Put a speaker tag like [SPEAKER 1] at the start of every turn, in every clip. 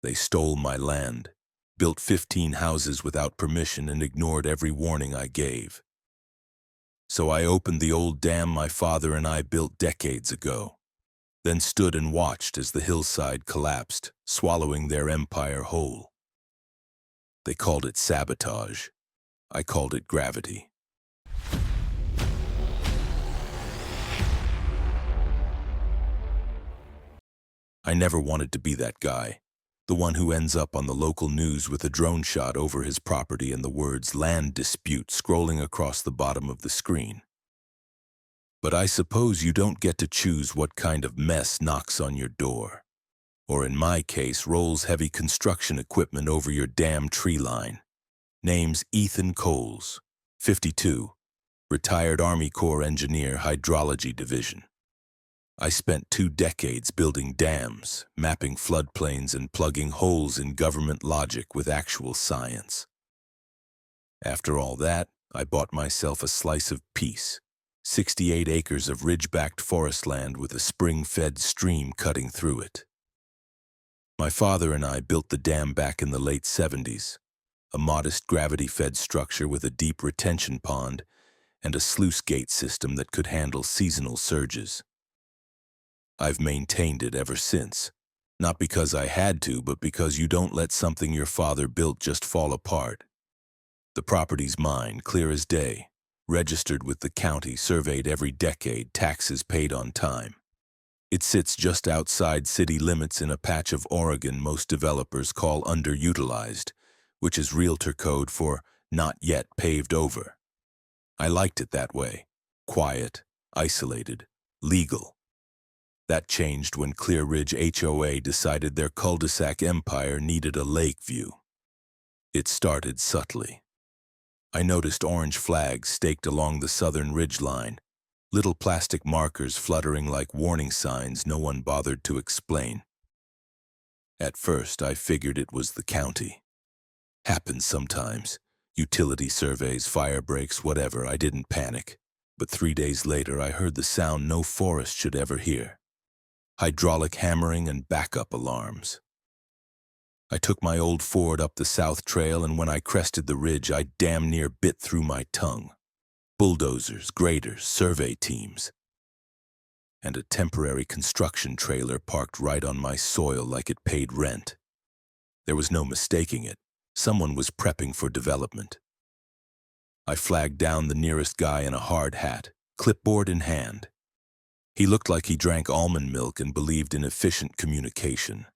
[SPEAKER 1] They stole my land, built 15 houses without permission, and ignored every warning I gave. So I opened the old dam my father and I built decades ago, then stood and watched as the hillside collapsed, swallowing their empire whole. They called it sabotage. I called it gravity. I never wanted to be that guy, the one who ends up on the local news with a drone shot over his property and the words "land dispute" scrolling across the bottom of the screen. But I suppose you don't get to choose what kind of mess knocks on your door, or in my case, rolls heavy construction equipment over your damn tree line. Name's Ethan Coles, 52, retired Army Corps engineer, hydrology division. I spent 2 decades building dams, mapping floodplains, and plugging holes in government logic with actual science. After all that, I bought myself a slice of peace, 68 acres of ridge-backed forest land with a spring-fed stream cutting through it. My father and I built the dam back in the late 70s, a modest gravity-fed structure with a deep retention pond and a sluice gate system that could handle seasonal surges. I've maintained it ever since, not because I had to, but because you don't let something your father built just fall apart. The property's mine, clear as day, registered with the county, surveyed every decade, taxes paid on time. It sits just outside city limits in a patch of Oregon most developers call underutilized, which is realtor code for not yet paved over. I liked it that way, quiet, isolated, legal. That changed when Clear Ridge HOA decided their cul-de-sac empire needed a lake view. It started subtly. I noticed orange flags staked along the southern ridge line, little plastic markers fluttering like warning signs no one bothered to explain. At first, I figured it was the county. Happens sometimes. Utility surveys, fire breaks, whatever. I didn't panic. But 3 days later, I heard the sound no forest should ever hear. Hydraulic hammering and backup alarms. I took my old Ford up the South Trail, and when I crested the ridge, I damn near bit through my tongue. Bulldozers, graders, survey teams. And a temporary construction trailer parked right on my soil like it paid rent. There was no mistaking it. Someone was prepping for development. I flagged down the nearest guy in a hard hat, clipboard in hand. He looked like he drank almond milk and believed in efficient communication.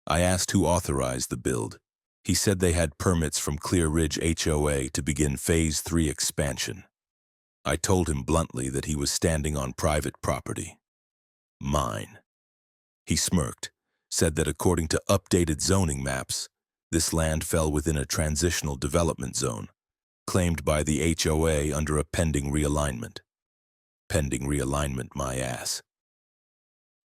[SPEAKER 1] I asked who authorized the build. He said they had permits from Clear Ridge HOA to begin Phase 3 expansion. I told him bluntly that he was standing on private property. Mine. He smirked, said that according to updated zoning maps, this land fell within a transitional development zone, claimed by the HOA under a pending realignment. Pending realignment, my ass.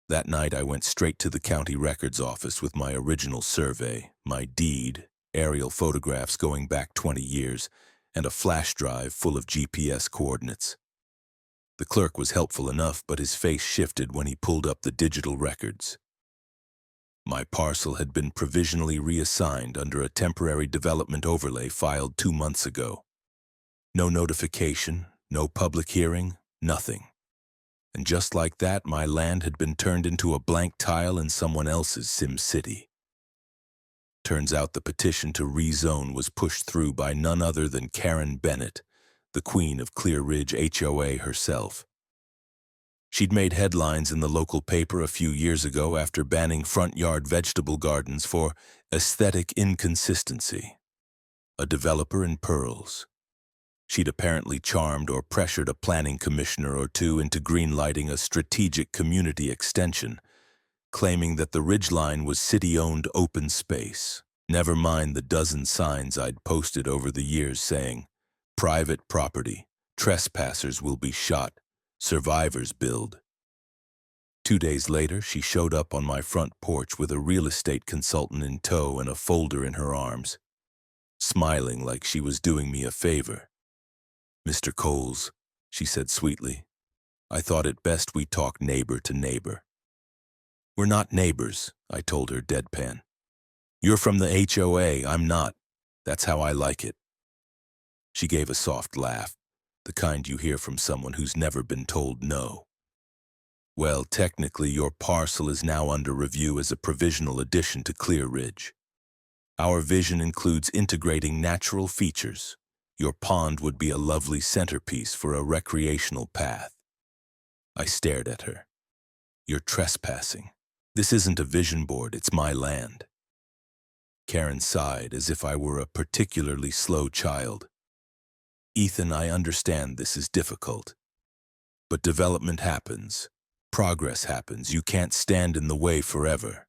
[SPEAKER 1] That night I went straight to the county records office with my original survey, my deed, aerial photographs going back 20 years, and a flash drive full of GPS coordinates. The clerk was helpful enough, but his face shifted when he pulled up the digital records. My parcel had been provisionally reassigned under a temporary development overlay filed 2 months ago. No notification, no public hearing, nothing. And just like that, my land had been turned into a blank tile in someone else's Sim City. Turns out the petition to rezone was pushed through by none other than Karen Bennett, the queen of Clear Ridge HOA herself. She'd made headlines in the local paper a few years ago after banning front yard vegetable gardens for aesthetic inconsistency. A developer in pearls. She'd apparently charmed or pressured a planning commissioner or two into greenlighting a strategic community extension, claiming that the ridgeline was city-owned open space. Never mind the dozen signs I'd posted over the years saying, "Private property, trespassers will be shot, survivors build." 2 days later, she showed up on my front porch with a real estate consultant in tow and a folder in her arms, smiling like she was doing me a favor. "Mr. Coles," she said sweetly, "I thought it best we talk neighbor to neighbor." "We're not neighbors," I told her deadpan. You're from the HOA, I'm not. That's how I like it. She gave a soft laugh, the kind you hear from someone who's never been told no. Well, technically, your parcel is now under review as a provisional addition to Clear Ridge. Our vision includes integrating natural features. Your pond would be a lovely centerpiece for a recreational path. I stared at her. You're trespassing. This isn't a vision board, it's my land. Karen sighed as if I were a particularly slow child. Ethan, I understand this is difficult. But development happens. Progress happens. You can't stand in the way forever.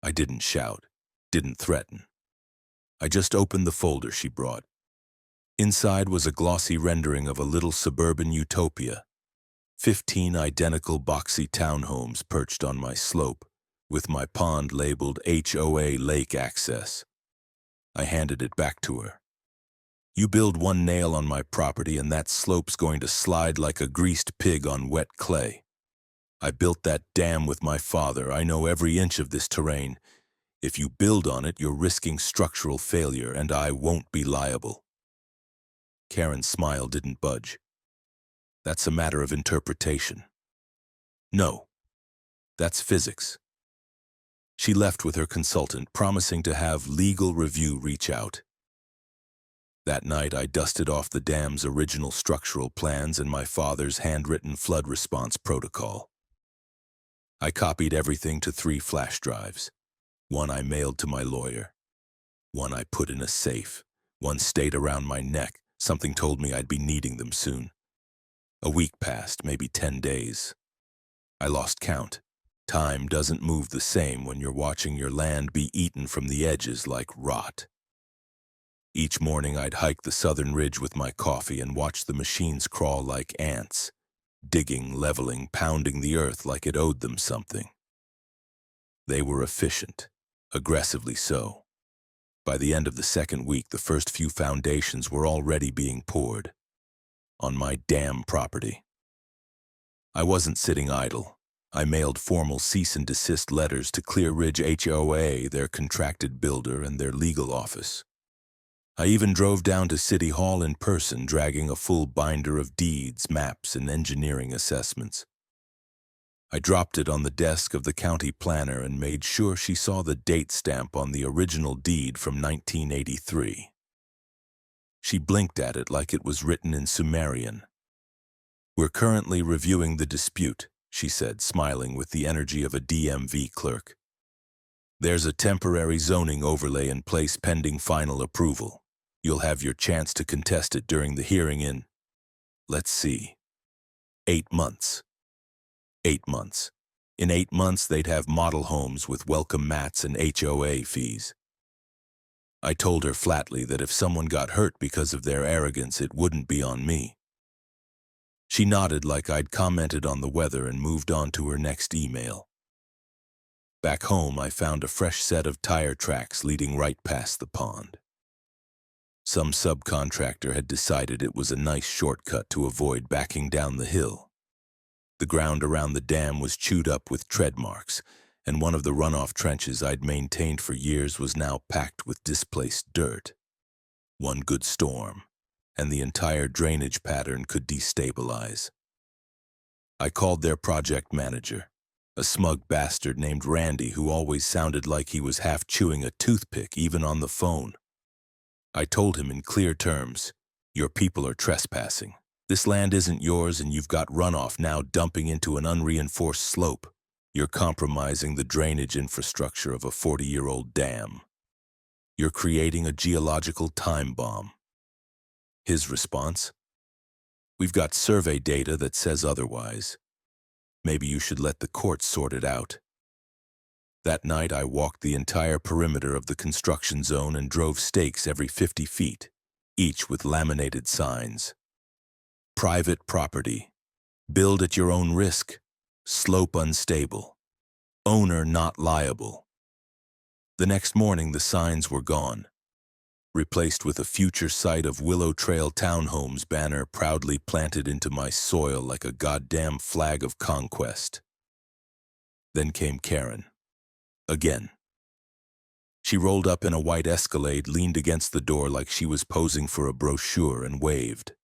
[SPEAKER 1] I didn't shout, didn't threaten. I just opened the folder she brought. Inside was a glossy rendering of a little suburban utopia. 15 identical boxy townhomes perched on my slope, with my pond labeled HOA Lake Access. I handed it back to her. You build one nail on my property and that slope's going to slide like a greased pig on wet clay. I built that dam with my father. I know every inch of this terrain. If you build on it, you're risking structural failure, and I won't be liable. Karen's smile didn't budge. That's a matter of interpretation. No, that's physics. She left with her consultant, promising to have legal review reach out. That night, I dusted off the dam's original structural plans and my father's handwritten flood response protocol. I copied everything to 3 flash drives. One I mailed to my lawyer. One I put in a safe. One stayed around my neck. Something told me I'd be needing them soon. A week passed, maybe 10 days. I lost count. Time doesn't move the same when you're watching your land be eaten from the edges like rot. Each morning I'd hike the southern ridge with my coffee and watch the machines crawl like ants, digging, leveling, pounding the earth like it owed them something. They were efficient, aggressively so. By the end of the second week, the first few foundations were already being poured. On my damn property. I wasn't sitting idle. I mailed formal cease and desist letters to Clear Ridge HOA, their contracted builder, and their legal office. I even drove down to City Hall in person, dragging a full binder of deeds, maps, and engineering assessments. I dropped it on the desk of the county planner and made sure she saw the date stamp on the original deed from 1983. She blinked at it like it was written in Sumerian. We're currently reviewing the dispute, she said, smiling with the energy of a DMV clerk. There's a temporary zoning overlay in place pending final approval. You'll have your chance to contest it during the hearing in, let's see, 8 months. 8 months. In 8 months, they'd have model homes with welcome mats and HOA fees. I told her flatly that if someone got hurt because of their arrogance, it wouldn't be on me. She nodded like I'd commented on the weather and moved on to her next email. Back home, I found a fresh set of tire tracks leading right past the pond. Some subcontractor had decided it was a nice shortcut to avoid backing down the hill. The ground around the dam was chewed up with tread marks, and one of the runoff trenches I'd maintained for years was now packed with displaced dirt. One good storm, and the entire drainage pattern could destabilize. I called their project manager, a smug bastard named Randy who always sounded like he was half chewing a toothpick even on the phone. I told him in clear terms, your people are trespassing. This land isn't yours and you've got runoff now dumping into an unreinforced slope. You're compromising the drainage infrastructure of a 40-year-old dam. You're creating a geological time bomb. His response? We've got survey data that says otherwise. Maybe you should let the courts sort it out. That night, I walked the entire perimeter of the construction zone and drove stakes every 50 feet, each with laminated signs. Private property. Build at your own risk. Slope unstable. Owner not liable. The next morning, the signs were gone, replaced with a future site of Willow Trail Townhomes banner proudly planted into my soil like a goddamn flag of conquest. Then came Karen. Again. She rolled up in a white Escalade, leaned against the door like she was posing for a brochure, and waved.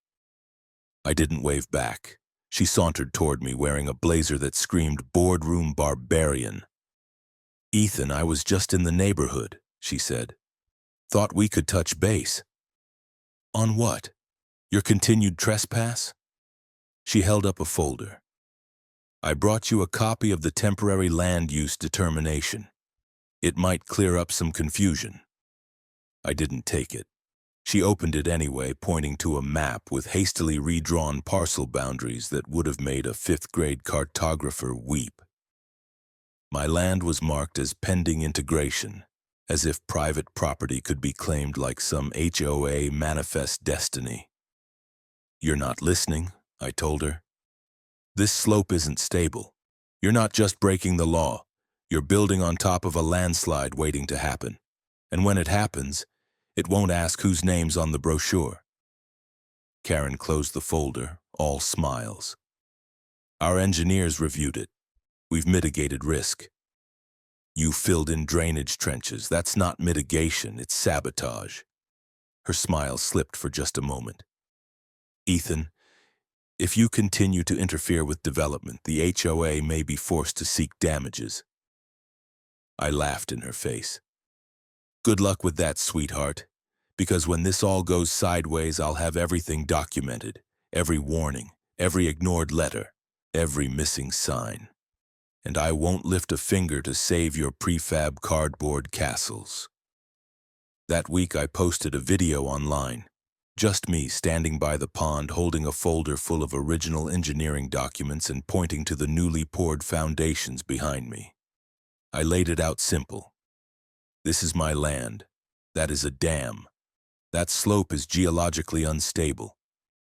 [SPEAKER 1] I didn't wave back. She sauntered toward me wearing a blazer that screamed boardroom barbarian. "Ethan, I was just in the neighborhood," she said. "Thought we could touch base." "On what? Your continued trespass?" She held up a folder. "I brought you a copy of the temporary land use determination. It might clear up some confusion." I didn't take it. She opened it anyway, pointing to a map with hastily redrawn parcel boundaries that would have made a fifth-grade cartographer weep. My land was marked as pending integration, as if private property could be claimed like some HOA manifest destiny. "You're not listening," I told her. "This slope isn't stable. You're not just breaking the law. You're building on top of a landslide waiting to happen. And when it happens, it won't ask whose name's on the brochure." Karen closed the folder, all smiles. "Our engineers reviewed it. We've mitigated risk." "You filled in drainage trenches. That's not mitigation, it's sabotage." Her smile slipped for just a moment. "Ethan, if you continue to interfere with development, the HOA may be forced to seek damages." I laughed in her face. "Good luck with that, sweetheart, because when this all goes sideways, I'll have everything documented, every warning, every ignored letter, every missing sign. And I won't lift a finger to save your prefab cardboard castles." That week I posted a video online. Just me standing by the pond holding a folder full of original engineering documents and pointing to the newly poured foundations behind me. I laid it out simple. This is my land. That is a dam. That slope is geologically unstable.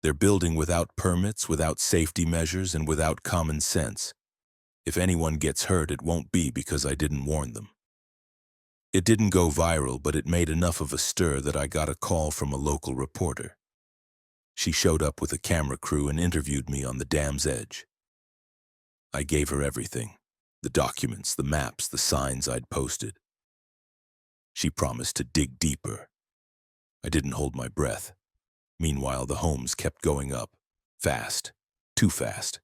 [SPEAKER 1] They're building without permits, without safety measures, and without common sense. If anyone gets hurt, it won't be because I didn't warn them. It didn't go viral, but it made enough of a stir that I got a call from a local reporter. She showed up with a camera crew and interviewed me on the dam's edge. I gave her everything, the documents, the maps, the signs I'd posted. She promised to dig deeper. I didn't hold my breath. Meanwhile, the homes kept going up, fast, too fast.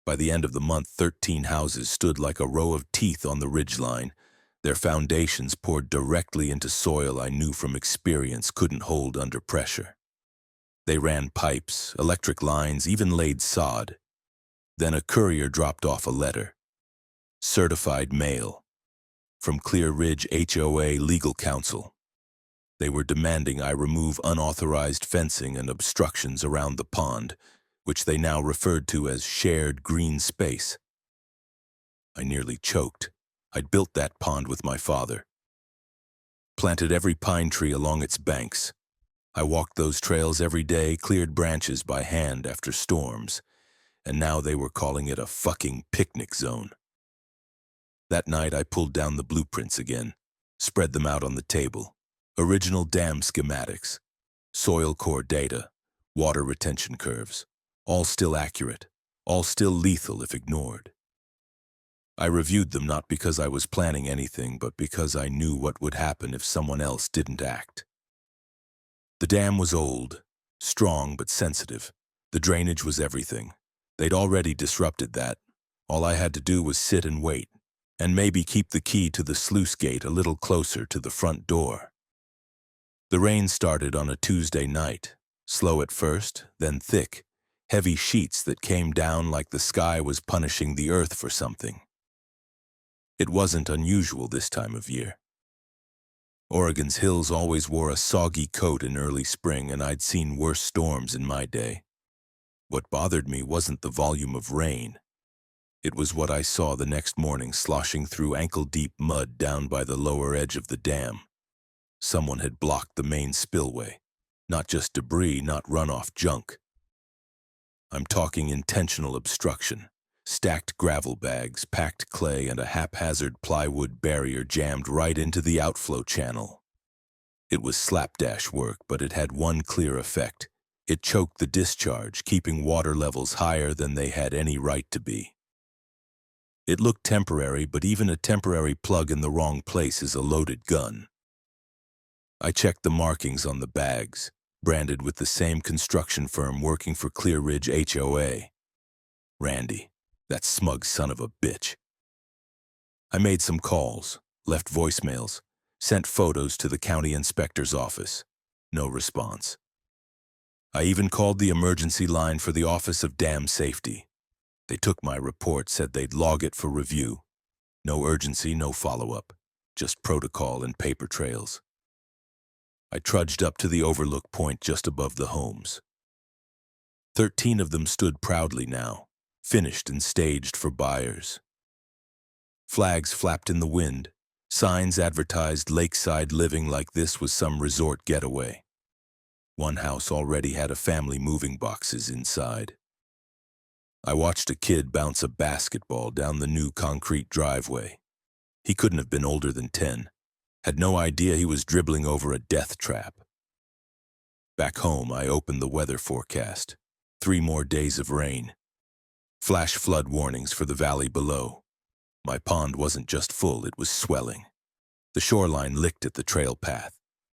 [SPEAKER 1] By the end of the month, 13 houses stood like a row of teeth on the ridgeline. Their foundations poured directly into soil I knew from experience couldn't hold under pressure. They ran pipes, electric lines, even laid sod. Then a courier dropped off a letter. Certified mail. From Clear Ridge HOA Legal Counsel. They were demanding I remove unauthorized fencing and obstructions around the pond, which they now referred to as shared green space. I nearly choked. I'd built that pond with my father. Planted every pine tree along its banks. I walked those trails every day, cleared branches by hand after storms, and now they were calling it a fucking picnic zone. That night I pulled down the blueprints again, spread them out on the table. Original dam schematics, soil core data, water retention curves, all still accurate, all still lethal if ignored. I reviewed them not because I was planning anything, but because I knew what would happen if someone else didn't act. The dam was old, strong but sensitive. The drainage was everything. They'd already disrupted that. All I had to do was sit and wait, and maybe keep the key to the sluice gate a little closer to the front door. The rain started on a Tuesday night, slow at first, then thick, heavy sheets that came down like the sky was punishing the earth for something. It wasn't unusual this time of year. Oregon's hills always wore a soggy coat in early spring, and I'd seen worse storms in my day. What bothered me wasn't the volume of rain. It was what I saw the next morning sloshing through ankle-deep mud down by the lower edge of the dam. Someone had blocked the main spillway. Not just debris, not runoff junk. I'm talking intentional obstruction. Stacked gravel bags, packed clay, and a haphazard plywood barrier jammed right into the outflow channel. It was slapdash work, but it had one clear effect. It choked the discharge, keeping water levels higher than they had any right to be. It looked temporary, but even a temporary plug in the wrong place is a loaded gun. I checked the markings on the bags, branded with the same construction firm working for Clear Ridge HOA. Randy, that smug son of a bitch. I made some calls, left voicemails, sent photos to the county inspector's office. No response. I even called the emergency line for the Office of Dam Safety. They took my report, said they'd log it for review. No urgency, no follow-up, just protocol and paper trails. I trudged up to the overlook point just above the homes. 13 of them stood proudly now, finished and staged for buyers. Flags flapped in the wind. Signs advertised lakeside living like this was some resort getaway. One house already had a family moving boxes inside. I watched a kid bounce a basketball down the new concrete driveway. He couldn't have been older than 10. Had no idea he was dribbling over a death trap. Back home, I opened the weather forecast. 3 more days of rain. Flash flood warnings for the valley below. My pond wasn't just full, it was swelling. The shoreline licked at the trail path.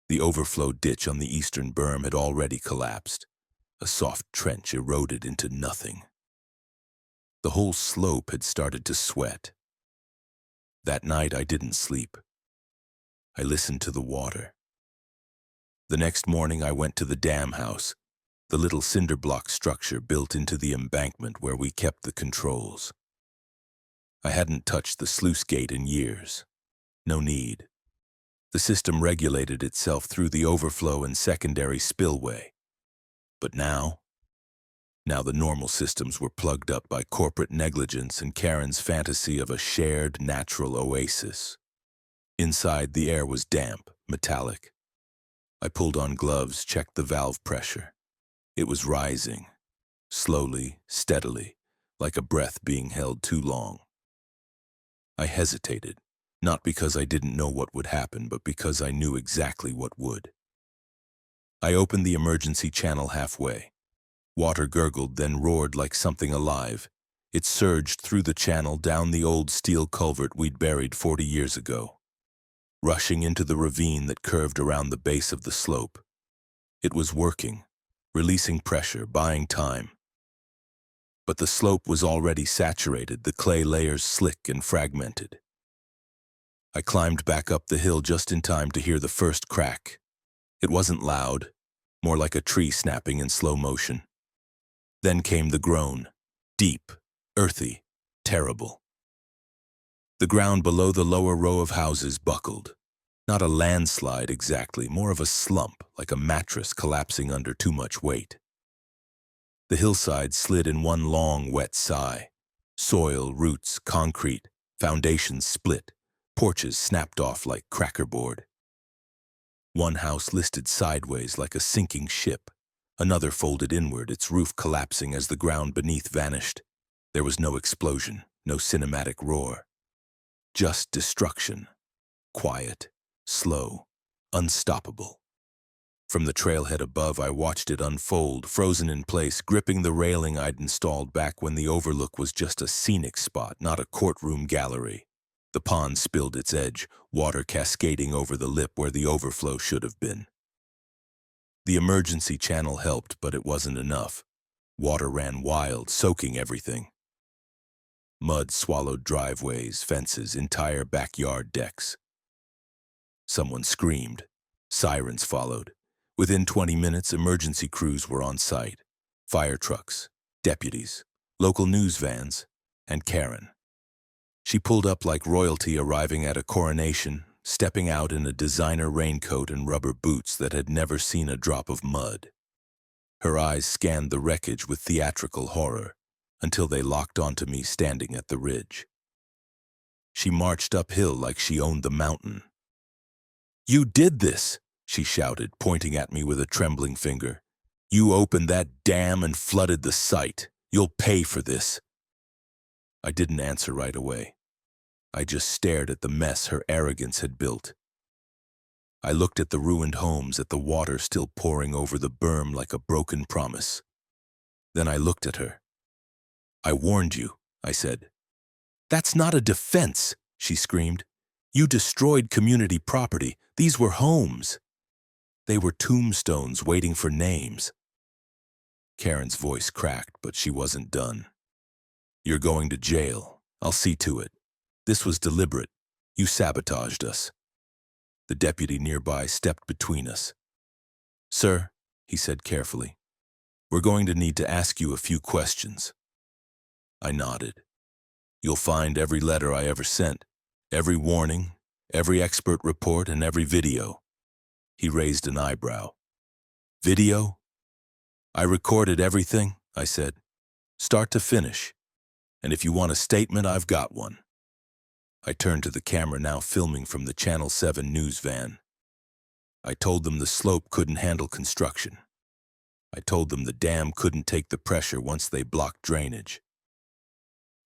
[SPEAKER 1] The overflow ditch on the eastern berm had already collapsed. A soft trench eroded into nothing. The whole slope had started to sweat. That night I didn't sleep. I listened to the water. The next morning I went to the dam house, the little cinder block structure built into the embankment where we kept the controls. I hadn't touched the sluice gate in years. No need. The system regulated itself through the overflow and secondary spillway. But now the normal systems were plugged up by corporate negligence and Karen's fantasy of a shared natural oasis. Inside, the air was damp, metallic. I pulled on gloves, checked the valve pressure. It was rising, slowly, steadily, like a breath being held too long. I hesitated, not because I didn't know what would happen, but because I knew exactly what would. I opened the emergency channel halfway. Water gurgled, then roared like something alive. It surged through the channel down the old steel culvert we'd buried 40 years ago, rushing into the ravine that curved around the base of the slope. It was working, releasing pressure, buying time. But the slope was already saturated, the clay layers slick and fragmented. I climbed back up the hill just in time to hear the first crack. It wasn't loud, more like a tree snapping in slow motion. Then came the groan, deep, earthy, terrible. The ground below the lower row of houses buckled. Not a landslide exactly, more of a slump, like a mattress collapsing under too much weight. The hillside slid in one long, wet sigh. Soil, roots, concrete, foundations split, porches snapped off like crackerboard. One house listed sideways like a sinking ship. Another folded inward, its roof collapsing as the ground beneath vanished. There was no explosion, no cinematic roar. Just destruction. Quiet, slow, unstoppable. From the trailhead above, I watched it unfold, frozen in place, gripping the railing I'd installed back when the overlook was just a scenic spot, not a courtroom gallery. The pond spilled its edge, water cascading over the lip where the overflow should have been. The emergency channel helped, but it wasn't enough. Water ran wild, soaking everything. Mud swallowed driveways, fences, entire backyard decks. Someone screamed. Sirens followed. Within 20 minutes, emergency crews were on site. Fire trucks, deputies, local news vans, and Karen. She pulled up like royalty arriving at a coronation, stepping out in a designer raincoat and rubber boots that had never seen a drop of mud. Her eyes scanned the wreckage with theatrical horror, until they locked onto me standing at the ridge. She marched uphill like she owned the mountain. "You did this!" she shouted, pointing at me with a trembling finger. "You opened that dam and flooded the site. You'll pay for this." I didn't answer right away. I just stared at the mess her arrogance had built. I looked at the ruined homes, at the water still pouring over the berm like a broken promise. Then I looked at her. "I warned you," I said. "That's not a defense," she screamed. "You destroyed community property. These were homes. They were tombstones waiting for names." Karen's voice cracked, but she wasn't done. "You're going to jail. I'll see to it. This was deliberate. You sabotaged us." The deputy nearby stepped between us. "Sir," he said carefully, "we're going to need to ask you a few questions." I nodded. "You'll find every letter I ever sent, every warning, every expert report, and every video." He raised an eyebrow. "Video?" "I recorded everything," I said, "start to finish. And if you want a statement, I've got one." I turned to the camera now filming from the Channel 7 news van. I told them the slope couldn't handle construction. I told them the dam couldn't take the pressure once they blocked drainage.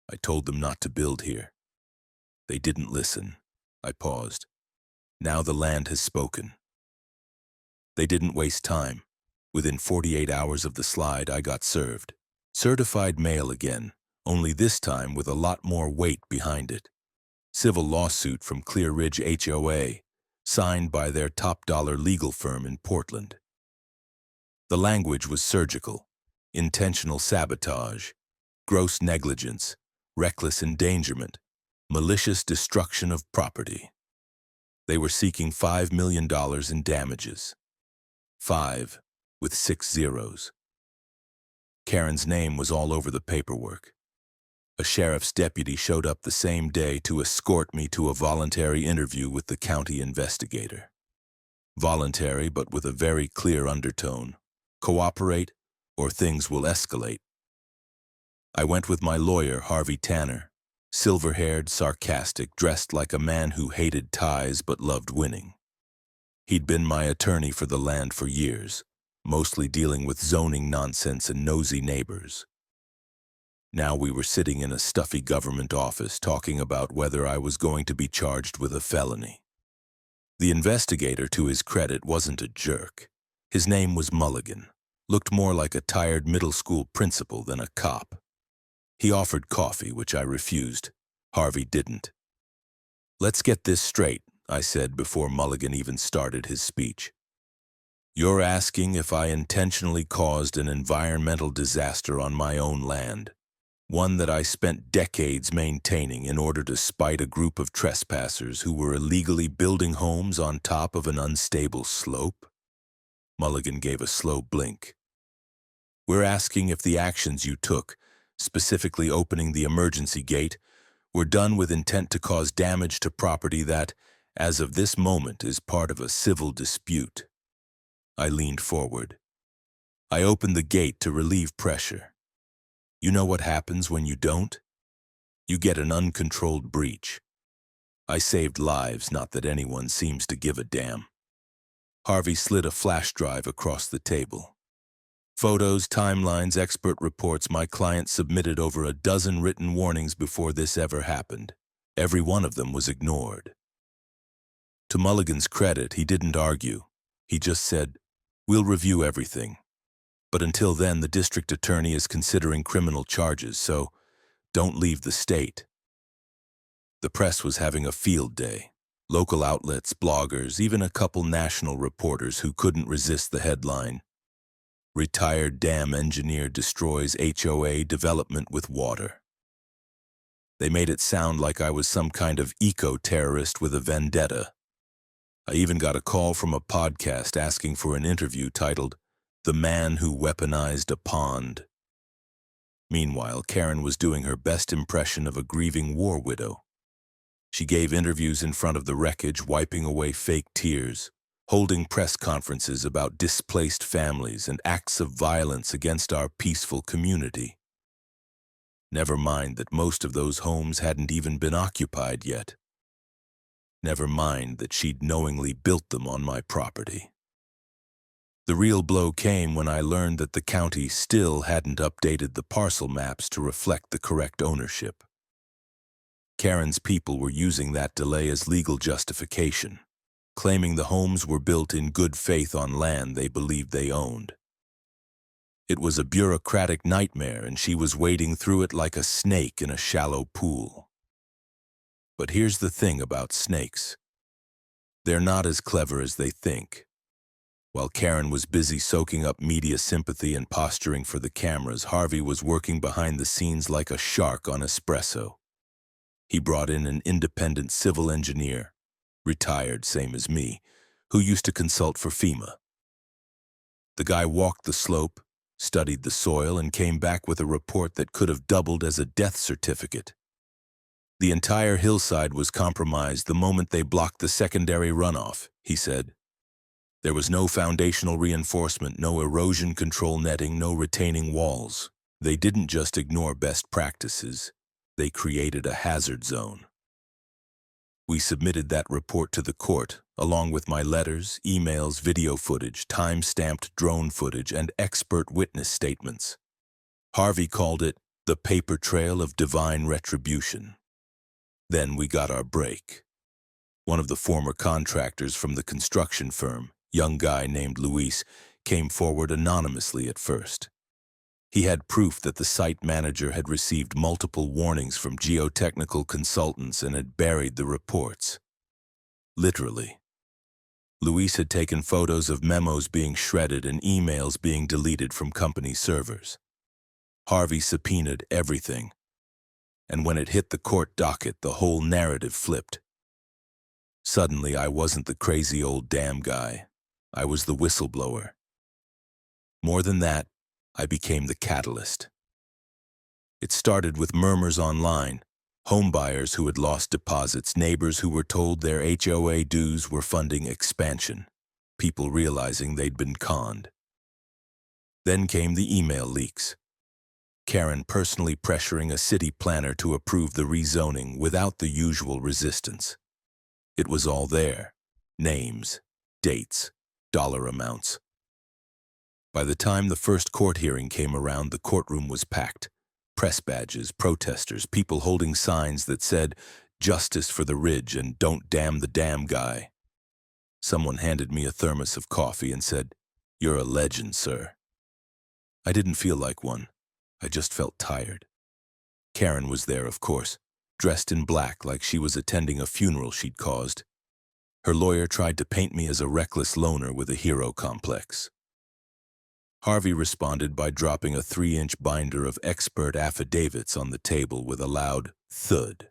[SPEAKER 1] I told them not to build here. They didn't listen. I paused. Now the land has spoken. They didn't waste time. Within 48 hours of the slide, I got served. Certified mail again, only this time with a lot more weight behind it. Civil lawsuit from Clear Ridge HOA, signed by their top-dollar legal firm in Portland. The language was surgical: intentional sabotage, gross negligence, reckless endangerment, malicious destruction of property. They were seeking $5 million in damages. 5 with 6 zeros. Karen's name was all over the paperwork. A sheriff's deputy showed up the same day to escort me to a voluntary interview with the county investigator. Voluntary, but with a very clear undertone: cooperate or things will escalate. I went with my lawyer, Harvey Tanner, silver-haired, sarcastic, dressed like a man who hated ties but loved winning. He'd been my attorney for the land for years, mostly dealing with zoning nonsense and nosy neighbors. Now we were sitting in a stuffy government office talking about whether I was going to be charged with a felony. The investigator, to his credit, wasn't a jerk. His name was Mulligan. Looked more like a tired middle school principal than a cop. He offered coffee, which I refused. Harvey didn't. "Let's get this straight," I said before Mulligan even started his speech. "You're asking if I intentionally caused an environmental disaster on my own land, one that I spent decades maintaining in order to spite a group of trespassers who were illegally building homes on top of an unstable slope?" Mulligan gave a slow blink. "We're asking if the actions you took, specifically opening the emergency gate, were done with intent to cause damage to property that, as of this moment, is part of a civil dispute." I leaned forward. "I opened the gate to relieve pressure. You know what happens when you don't? You get an uncontrolled breach. I saved lives, not that anyone seems to give a damn." Harvey slid a flash drive across the table. Photos, timelines, expert reports. My client submitted over a dozen written warnings before this ever happened. Every one of them was ignored. To Mulligan's credit, he didn't argue. He just said, "We'll review everything. But until then, the district attorney is considering criminal charges, so don't leave the state." The press was having a field day. Local outlets, bloggers, even a couple national reporters who couldn't resist the headline: "Retired dam engineer destroys HOA development with water." They made it sound like I was some kind of eco-terrorist with a vendetta. I even got a call from a podcast asking for an interview titled "The Man Who Weaponized a Pond." Meanwhile, Karen was doing her best impression of a grieving war widow. She gave interviews in front of the wreckage, wiping away fake tears, holding press conferences about displaced families and acts of violence against our peaceful community. Never mind that most of those homes hadn't even been occupied yet. Never mind that she'd knowingly built them on my property. The real blow came when I learned that the county still hadn't updated the parcel maps to reflect the correct ownership. Karen's people were using that delay as legal justification, claiming the homes were built in good faith on land they believed they owned. It was a bureaucratic nightmare, and she was wading through it like a snake in a shallow pool. But here's the thing about snakes. They're not as clever as they think. While Karen was busy soaking up media sympathy and posturing for the cameras, Harvey was working behind the scenes like a shark on espresso. He brought in an independent civil engineer, retired same as me, who used to consult for FEMA. The guy walked the slope, studied the soil, and came back with a report that could have doubled as a death certificate. The entire hillside was compromised the moment they blocked the secondary runoff, he said. There was no foundational reinforcement, no erosion control netting, no retaining walls. They didn't just ignore best practices, they created a hazard zone. We submitted that report to the court, along with my letters, emails, video footage, time-stamped drone footage, and expert witness statements. Harvey called it the paper trail of divine retribution. Then we got our break. One of the former contractors from the construction firm, young guy named Luis, came forward anonymously at first. He had proof that the site manager had received multiple warnings from geotechnical consultants and had buried the reports. Literally. Luis had taken photos of memos being shredded and emails being deleted from company servers. Harvey subpoenaed everything, and when it hit the court docket, the whole narrative flipped. Suddenly, I wasn't the crazy old damn guy. I was the whistleblower. More than that, I became the catalyst. It started with murmurs online, homebuyers who had lost deposits, neighbors who were told their HOA dues were funding expansion, people realizing they'd been conned. Then came the email leaks. Karen personally pressuring a city planner to approve the rezoning without the usual resistance. It was all there. Names, dates, dollar amounts. By the time the first court hearing came around, the courtroom was packed. Press badges, protesters, people holding signs that said, "Justice for the Ridge" and "Don't damn the damn guy." Someone handed me a thermos of coffee and said, "You're a legend, sir." I didn't feel like one. I just felt tired. Karen was there, of course, dressed in black like she was attending a funeral she'd caused. Her lawyer tried to paint me as a reckless loner with a hero complex. Harvey responded by dropping a 3-inch binder of expert affidavits on the table with a loud thud.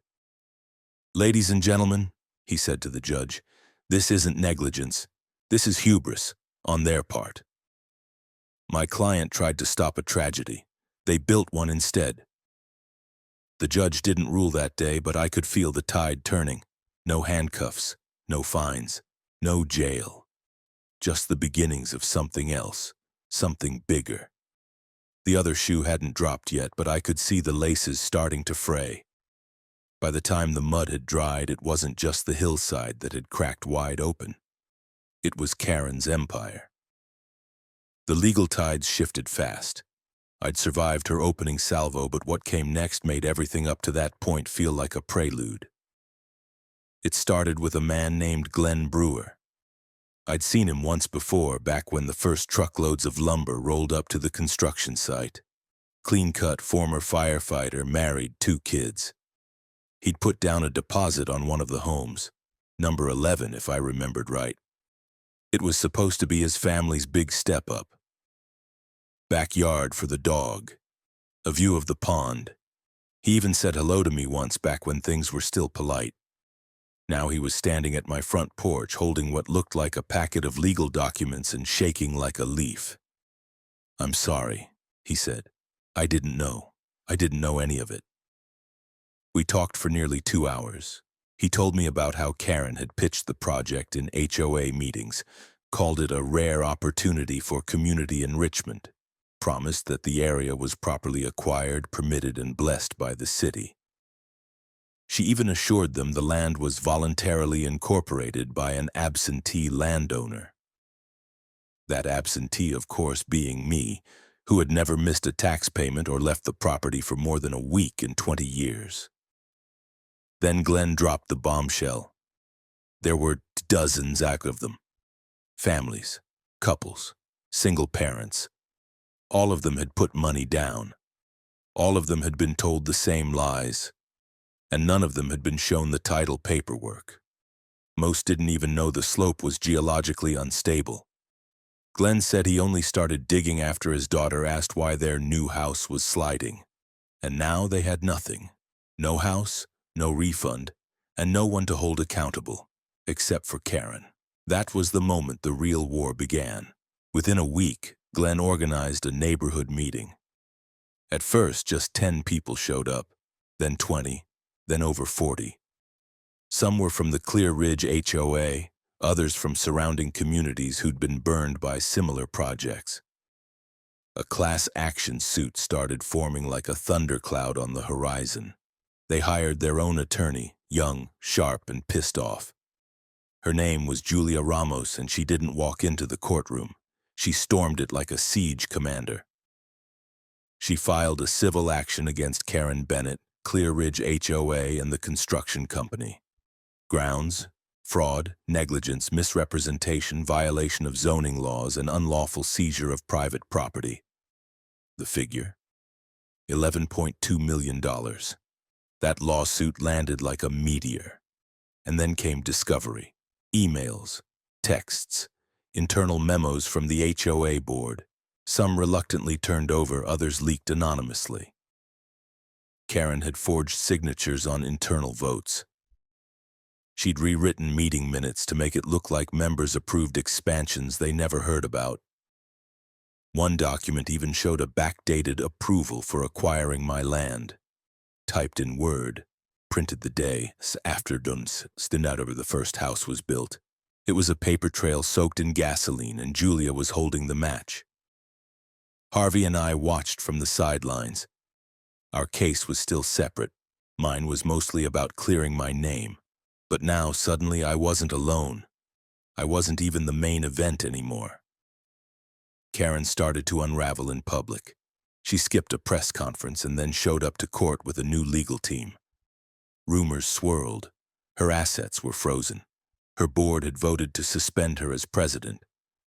[SPEAKER 1] "Ladies and gentlemen," he said to the judge, "this isn't negligence. This is hubris on their part. My client tried to stop a tragedy. They built one instead." The judge didn't rule that day, but I could feel the tide turning. No handcuffs, no fines, no jail. Just the beginnings of something else. Something bigger. The other shoe hadn't dropped yet, but I could see the laces starting to fray. By the time the mud had dried, it wasn't just the hillside that had cracked wide open. It was Karen's empire. The legal tides shifted fast. I'd survived her opening salvo, but what came next made everything up to that point feel like a prelude. It started with a man named Glenn Brewer. I'd seen him once before, back when the first truckloads of lumber rolled up to the construction site. Clean-cut former firefighter, married, 2 kids. He'd put down a deposit on one of the homes, number 11 if I remembered right. It was supposed to be his family's big step-up. Backyard for the dog. A view of the pond. He even said hello to me once back when things were still polite. Now he was standing at my front porch holding what looked like a packet of legal documents and shaking like a leaf. "I'm sorry," he said. "I didn't know. I didn't know any of it." We talked for nearly 2 hours. He told me about how Karen had pitched the project in HOA meetings, called it a rare opportunity for community enrichment, promised that the area was properly acquired, permitted, and blessed by the city. She even assured them the land was voluntarily incorporated by an absentee landowner. That absentee, of course, being me, who had never missed a tax payment or left the property for more than a week in 20 years. Then Glenn dropped the bombshell. There were dozens of them. Families, couples, single parents. All of them had put money down. All of them had been told the same lies. and none of them had been shown the title paperwork. Most didn't even know the slope was geologically unstable. Glenn said he only started digging after his daughter asked why their new house was sliding. And now they had nothing. No house, no refund, and no one to hold accountable, except for Karen. That was the moment the real war began. Within a week, Glenn organized a neighborhood meeting. At first, just 10 people showed up, then 20, then over 40. Some were from the Clear Ridge HOA, others from surrounding communities who'd been burned by similar projects. A class action suit started forming like a thundercloud on the horizon. They hired their own attorney, young, sharp, and pissed off. Her name was Julia Ramos, and she didn't walk into the courtroom. She stormed it like a siege commander. She filed a civil action against Karen Bennett, Clear Ridge HOA, and the construction company. Grounds: fraud, negligence, misrepresentation, violation of zoning laws, and unlawful seizure of private property. The figure? $11.2 million. That lawsuit landed like a meteor. And then came discovery. Emails, texts, internal memos from the HOA board. Some reluctantly turned over, others leaked anonymously. Karen had forged signatures on internal votes. She'd rewritten meeting minutes to make it look like members approved expansions they never heard about. One document even showed a backdated approval for acquiring my land. Typed in Word, printed the day after the first house was built. It was a paper trail soaked in gasoline, and Julia was holding the match. Harvey and I watched from the sidelines. Our case was still separate. Mine was mostly about clearing my name. But now, suddenly, I wasn't alone. I wasn't even the main event anymore. Karen started to unravel in public. She skipped a press conference and then showed up to court with a new legal team. Rumors swirled. Her assets were frozen. Her board had voted to suspend her as president,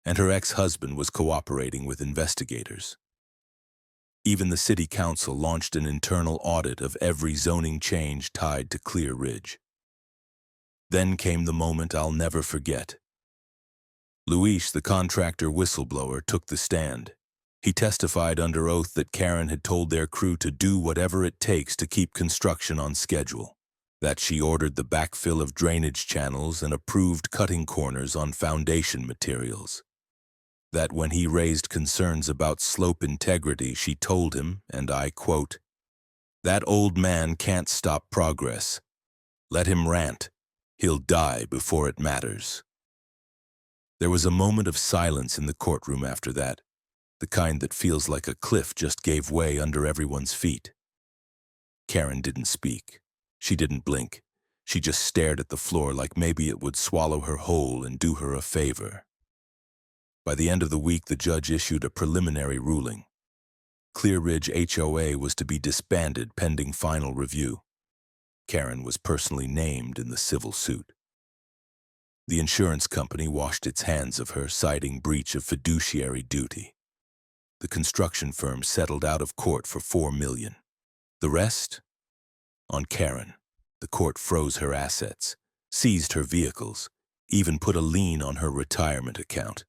[SPEAKER 1] and her ex-husband was cooperating with investigators. Even the city council launched an internal audit of every zoning change tied to Clear Ridge. Then came the moment I'll never forget. Luis, the contractor whistleblower, took the stand. He testified under oath that Karen had told their crew to do whatever it takes to keep construction on schedule, that she ordered the backfill of drainage channels and approved cutting corners on foundation materials, that when he raised concerns about slope integrity, she told him, and I quote, "That old man can't stop progress. Let him rant. He'll die before it matters." There was a moment of silence in the courtroom after that, the kind that feels like a cliff just gave way under everyone's feet. Karen didn't speak. She didn't blink. She just stared at the floor like maybe it would swallow her whole and do her a favor. By the end of the week, the judge issued a preliminary ruling. Clear Ridge HOA was to be disbanded pending final review. Karen was personally named in the civil suit. The insurance company washed its hands of her, citing breach of fiduciary duty. The construction firm settled out of court for $4 million. The rest? On Karen. The court froze her assets, seized her vehicles, even put a lien on her retirement account.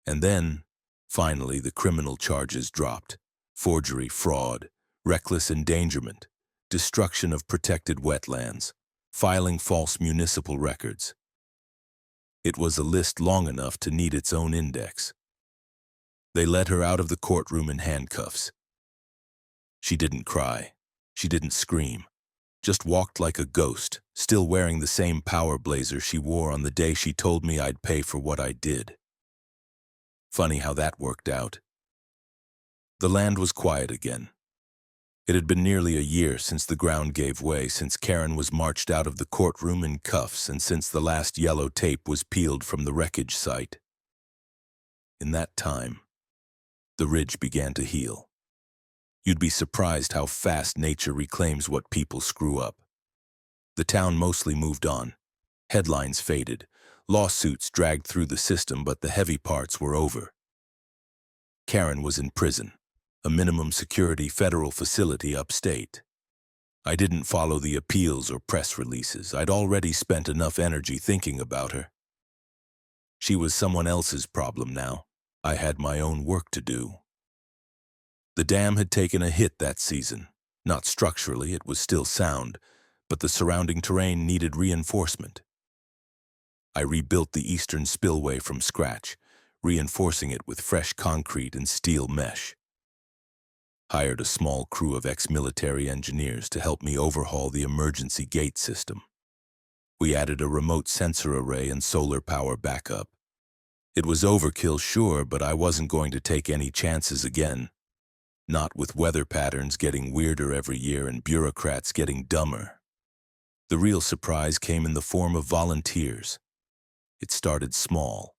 [SPEAKER 1] And then, finally, the criminal charges dropped: forgery, fraud, reckless endangerment, destruction of protected wetlands, filing false municipal records. It was a list long enough to need its own index. They led her out of the courtroom in handcuffs. She didn't cry. She didn't scream. Just walked like a ghost, still wearing the same power blazer she wore on the day she told me I'd pay for what I did. Funny how that worked out. The land was quiet again. It had been nearly a year since the ground gave way, since Karen was marched out of the courtroom in cuffs, and since the last yellow tape was peeled from the wreckage site. In that time, the ridge began to heal. You'd be surprised how fast nature reclaims what people screw up. The town mostly moved on. Headlines faded. Lawsuits dragged through the system, but the heavy parts were over. Karen was in prison, a minimum security federal facility upstate. I didn't follow the appeals or press releases. I'd already spent enough energy thinking about her. She was someone else's problem now. I had my own work to do. The dam had taken a hit that season. Not structurally, it was still sound, but the surrounding terrain needed reinforcement. I rebuilt the eastern spillway from scratch, reinforcing it with fresh concrete and steel mesh. Hired a small crew of ex-military engineers to help me overhaul the emergency gate system. We added a remote sensor array and solar power backup. It was overkill, sure, but I wasn't going to take any chances again. Not with weather patterns getting weirder every year and bureaucrats getting dumber. The real surprise came in the form of volunteers. It started small.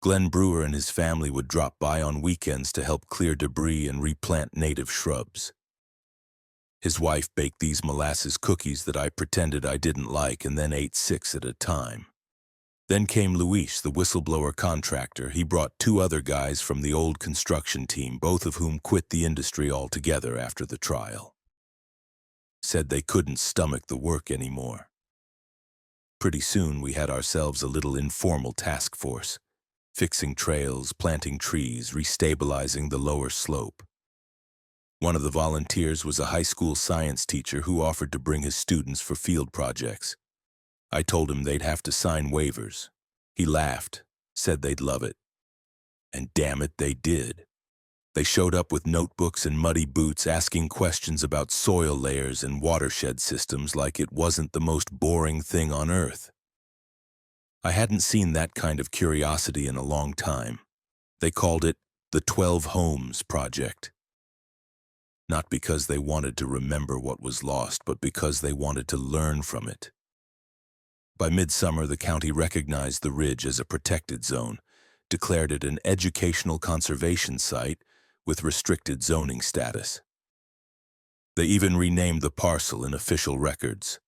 [SPEAKER 1] Glenn Brewer and his family would drop by on weekends to help clear debris and replant native shrubs. His wife baked these molasses cookies that I pretended I didn't like and then ate 6 at a time. Then came Luis, the whistleblower contractor. He brought 2 other guys from the old construction team, both of whom quit the industry altogether after the trial. Said they couldn't stomach the work anymore. Pretty soon we had ourselves a little informal task force, fixing trails, planting trees, restabilizing the lower slope. One of the volunteers was a high school science teacher who offered to bring his students for field projects. I told him they'd have to sign waivers. He laughed, said they'd love it. And damn it, they did. They showed up with notebooks and muddy boots asking questions about soil layers and watershed systems like it wasn't the most boring thing on earth. I hadn't seen that kind of curiosity in a long time. They called it the 12 Homes Project. Not because they wanted to remember what was lost, but because they wanted to learn from it. By midsummer, the county recognized the ridge as a protected zone, declared it an educational conservation site with restricted zoning status. They even renamed the parcel in official records.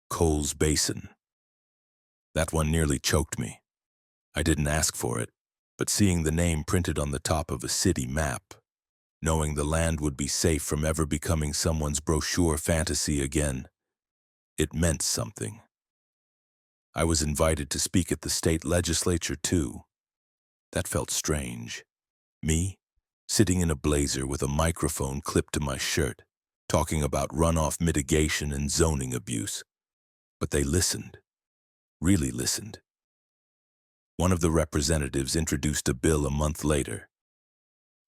[SPEAKER 1] Coles Basin. That one nearly choked me. I didn't ask for it, but seeing the name printed on the top of a city map, knowing the land would be safe from ever becoming someone's brochure fantasy again, it meant something. I was invited to speak at the state legislature too. That felt strange. Me, sitting in a blazer with a microphone clipped to my shirt, talking about runoff mitigation and zoning abuse. But they listened. Really listened. One of the representatives introduced a bill a month later,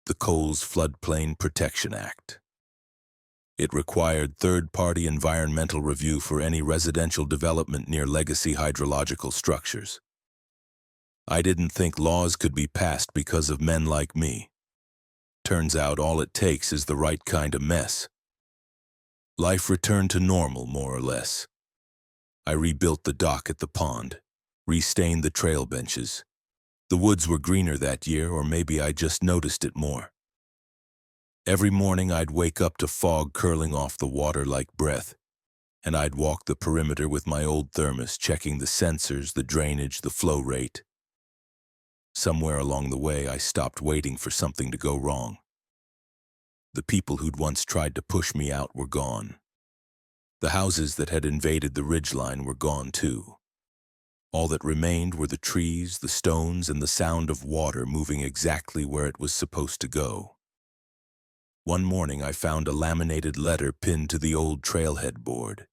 [SPEAKER 1] the Coles Floodplain Protection Act. It required third-party environmental review for any residential development near legacy hydrological structures. I didn't think laws could be passed because of men like me. Turns out all it takes is the right kind of mess. Life returned to normal, more or less. I rebuilt the dock at the pond, restained the trail benches. The woods were greener that year, or maybe I just noticed it more. Every morning I'd wake up to fog curling off the water like breath, and I'd walk the perimeter with my old thermos, checking the sensors, the drainage, the flow rate. Somewhere along the way, I stopped waiting for something to go wrong. The people who'd once tried to push me out were gone. The houses that had invaded the ridgeline were gone too. All that remained were the trees, the stones, and the sound of water moving exactly where it was supposed to go. One morning I found a laminated letter pinned to the old trailhead board.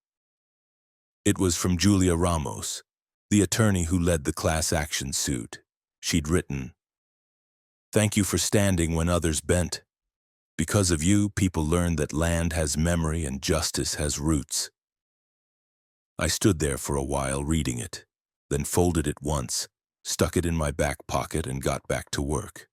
[SPEAKER 1] It was from Julia Ramos, the attorney who led the class action suit. She'd written, "Thank you for standing when others bent. Because of you, people learned that land has memory and justice has roots." I stood there for a while reading it, then folded it once, stuck it in my back pocket, and got back to work.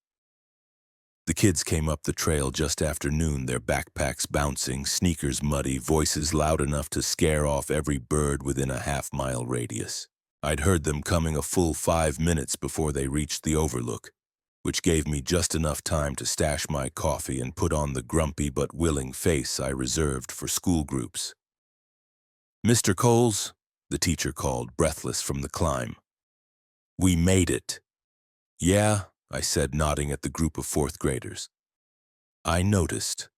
[SPEAKER 1] The kids came up the trail just after noon, their backpacks bouncing, sneakers muddy, voices loud enough to scare off every bird within a half-mile radius. I'd heard them coming a full 5 minutes before they reached the overlook, which gave me just enough time to stash my coffee and put on the grumpy but willing face I reserved for school groups. "Mr. Coles," the teacher called, breathless from the climb. "We made it." "Yeah," I said, nodding at the group of fourth graders. "I noticed."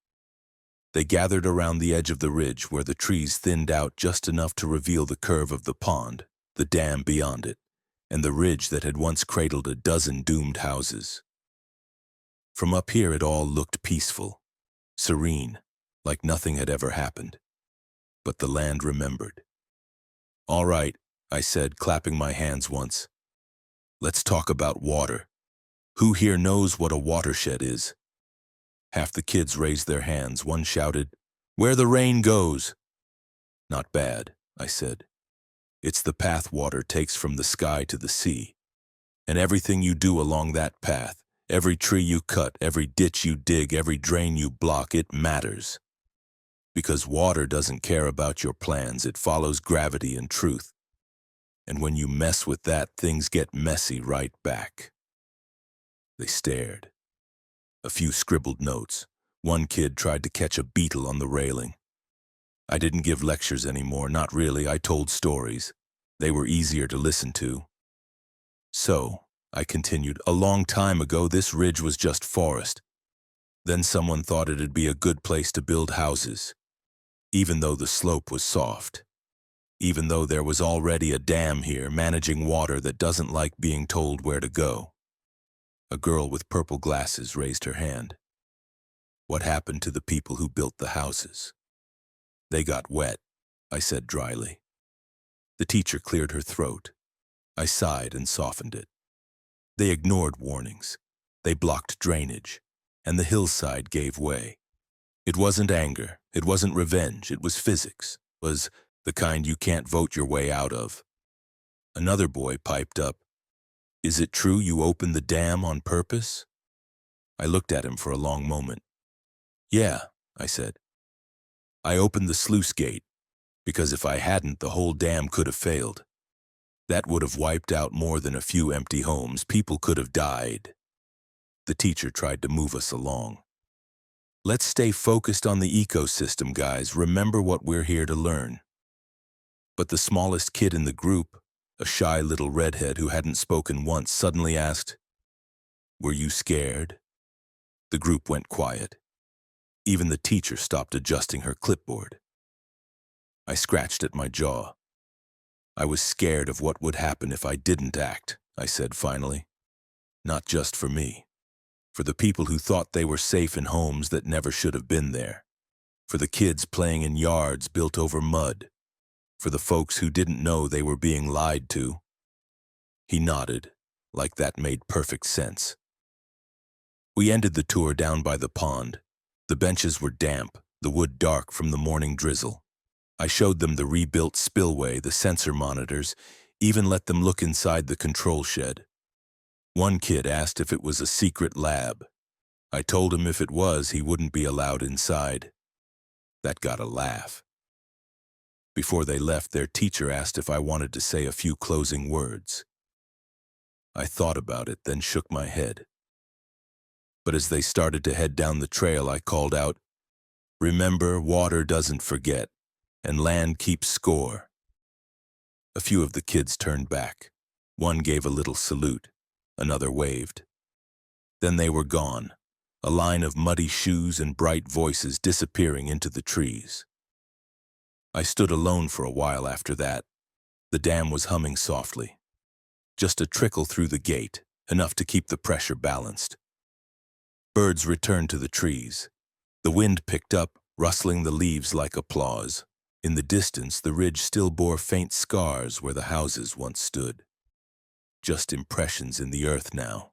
[SPEAKER 1] They gathered around the edge of the ridge where the trees thinned out just enough to reveal the curve of the pond, the dam beyond it, and the ridge that had once cradled a dozen doomed houses. From up here it all looked peaceful, serene, like nothing had ever happened. But the land remembered. "All right," I said, clapping my hands once. "Let's talk about water. Who here knows what a watershed is?" Half the kids raised their hands. One shouted, "Where the rain goes." "Not bad," I said. "It's the path water takes from the sky to the sea. And everything you do along that path, every tree you cut, every ditch you dig, every drain you block, it matters. Because water doesn't care about your plans, it follows gravity and truth. And when you mess with that, things get messy right back." They stared. A few scribbled notes. One kid tried to catch a beetle on the railing. I didn't give lectures anymore, not really. I told stories. They were easier to listen to. "So," I continued, "a long time ago this ridge was just forest. Then someone thought it'd be a good place to build houses, even though the slope was soft. Even though there was already a dam here managing water that doesn't like being told where to go." A girl with purple glasses raised her hand. "What happened to the people who built the houses?" "They got wet," I said dryly. The teacher cleared her throat. I sighed and softened it. "They ignored warnings. They blocked drainage, and the hillside gave way. It wasn't anger, it wasn't revenge, it was physics. It was the kind you can't vote your way out of." Another boy piped up, "Is it true you opened the dam on purpose?" I looked at him for a long moment. "Yeah," I said. "I opened the sluice gate, because if I hadn't, the whole dam could have failed. That would have wiped out more than a few empty homes. People could have died." The teacher tried to move us along. "Let's stay focused on the ecosystem, guys. Remember what we're here to learn." But the smallest kid in the group, a shy little redhead who hadn't spoken once, suddenly asked, "Were you scared?" The group went quiet. Even the teacher stopped adjusting her clipboard. I scratched at my jaw. "I was scared of what would happen if I didn't act," I said finally. "Not just for me. For the people who thought they were safe in homes that never should have been there. For the kids playing in yards built over mud. For the folks who didn't know they were being lied to." He nodded, like that made perfect sense. We ended the tour down by the pond. The benches were damp, the wood dark from the morning drizzle. I showed them the rebuilt spillway, the sensor monitors, even let them look inside the control shed. One kid asked if it was a secret lab. I told him if it was, he wouldn't be allowed inside. That got a laugh. Before they left, their teacher asked if I wanted to say a few closing words. I thought about it, then shook my head. But as they started to head down the trail, I called out, "Remember, water doesn't forget, and land keeps score." A few of the kids turned back. One gave a little salute. Another waved. Then they were gone, a line of muddy shoes and bright voices disappearing into the trees. I stood alone for a while after that. The dam was humming softly. Just a trickle through the gate, enough to keep the pressure balanced. Birds returned to the trees. The wind picked up, rustling the leaves like applause. In the distance, the ridge still bore faint scars where the houses once stood. Just impressions in the earth now.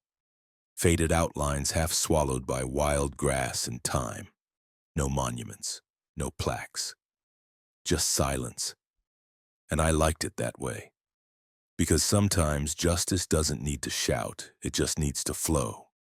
[SPEAKER 1] Faded outlines half swallowed by wild grass and time. No monuments, no plaques. Just silence. And I liked it that way. Because sometimes justice doesn't need to shout, it just needs to flow.